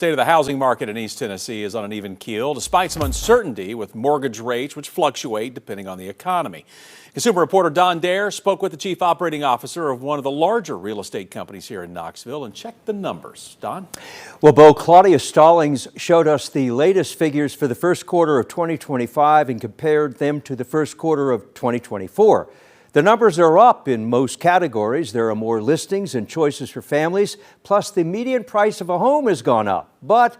State of the housing market in East Tennessee is on an even keel, despite some uncertainty with mortgage rates, which fluctuate depending on the economy. Consumer reporter Don Dare spoke with the chief operating officer of one of the larger real estate companies here in Knoxville and checked the numbers. Don? Well, Bo, Claudia Stallings showed us the latest figures for the first quarter of 2025 and compared them to the first quarter of 2024. The numbers are up in most categories. There are more listings and choices for families, plus the median price of a home has gone up. But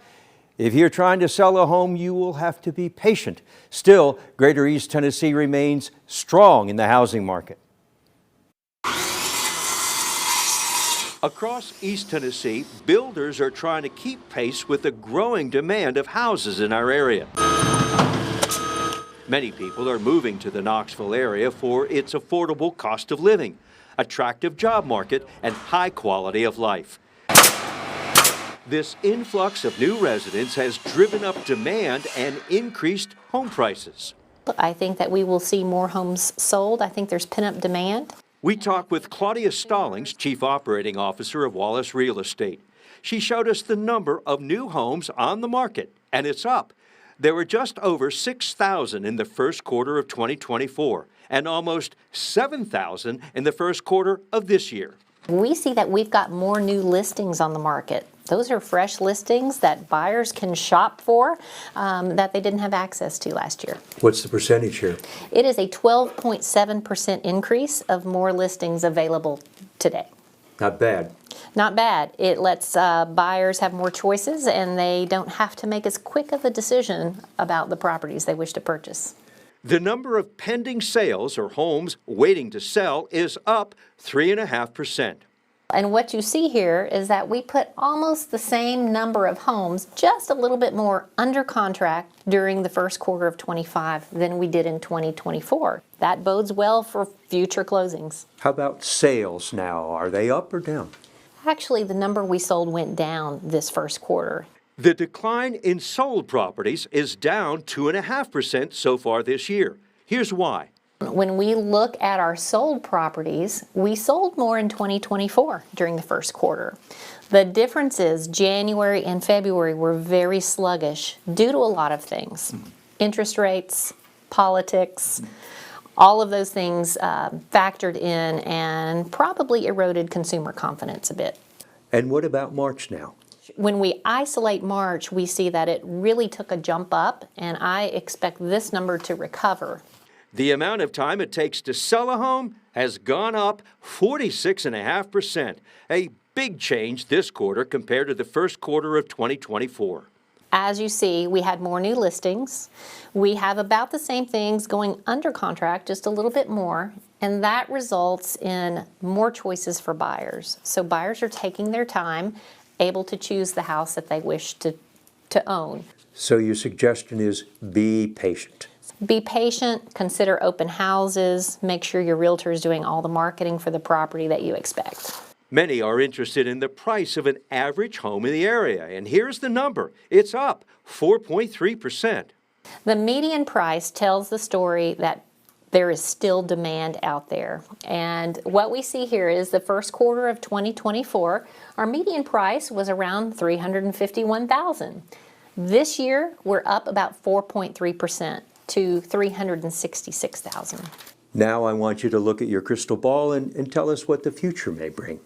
if you're trying to sell a home, you will have to be patient. Still, Greater East Tennessee remains strong in the housing market. Across East Tennessee, builders are trying to keep pace with the growing demand of houses in our area. Many people are moving to the Knoxville area for its affordable cost of living, attractive job market, and high quality of life. This influx of new residents has driven up demand and increased home prices. I think that we will see more homes sold. I think there's pent-up demand. We talked with Claudia Stallings, Chief Operating Officer of Wallace Real Estate. She showed us the number of new homes on the market, and it's up. There were just over 6,000 in the first quarter of 2024 and almost 7,000 in the first quarter of this year. We see that we've got more new listings on the market. Those are fresh listings that buyers can shop for that they didn't have access to last year. What's the percentage here? It is a 12.7% increase of more listings available today. Not bad. Not bad. It lets buyers have more choices and they don't have to make as quick of a decision about the properties they wish to purchase. The number of pending sales or homes waiting to sell is up 3.5%. And what you see here is that we put almost the same number of homes, just a little bit more under contract during the first quarter of 25 than we did in 2024. That bodes well for future closings. How about sales now? Are they up or down? Actually, the number we sold went down this first quarter. The decline in sold properties is down 2.5% so far this year. Here's why. When we look at our sold properties, we sold more in 2024 during the first quarter. The difference is January and February were very sluggish due to a lot of things. Interest rates, politics, all of those things factored in and probably eroded consumer confidence a bit. And what about March now? When we isolate March, we see that it really took a jump up, and I expect this number to recover. The amount of time it takes to sell a home has gone up 46.5%, a big change this quarter compared to the first quarter of 2024. As you see, we had more new listings. We have about the same things going under contract, just a little bit more, and that results in more choices for buyers. So buyers are taking their time, able to choose the house that they wish to own. So your suggestion is be patient. Be patient, consider open houses, make sure your realtor is doing all the marketing for the property that you expect. Many are interested in the price of an average home in the area, and here's the number. It's up 4.3%. The median price tells the story that there is still demand out there. And what we see here is the first quarter of 2024, our median price was around $351,000. This year, we're up about 4.3%. to $366,000. Now I want you to look at your crystal ball and tell us what the future may bring.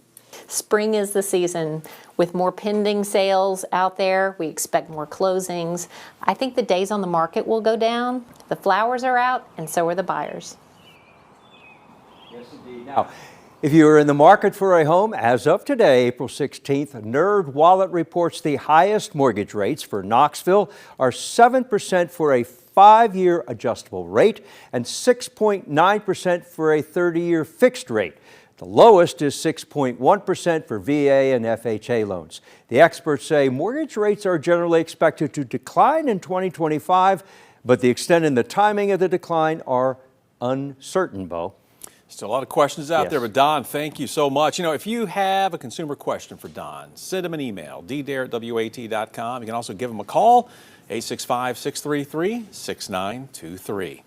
Spring is the season. With more pending sales out there, we expect more closings. I think the days on the market will go down. The flowers are out, and so are the buyers. Yes, indeed. Now, if you are in the market for a home, as of today, April 16th, Nerd Wallet reports the highest mortgage rates for Knoxville are 7% for a 5-year adjustable rate and 6.9% for a 30-year fixed rate. The lowest is 6.1% for VA and FHA loans. The experts say mortgage rates are generally expected to decline in 2025, but the extent and the timing of the decline are uncertain, Bo. Still a lot of questions out there, but Don, thank you so much. You know, if you have a consumer question for Don, send him an email, ddare@wat.com. You can also give him a call, 865-633-6923.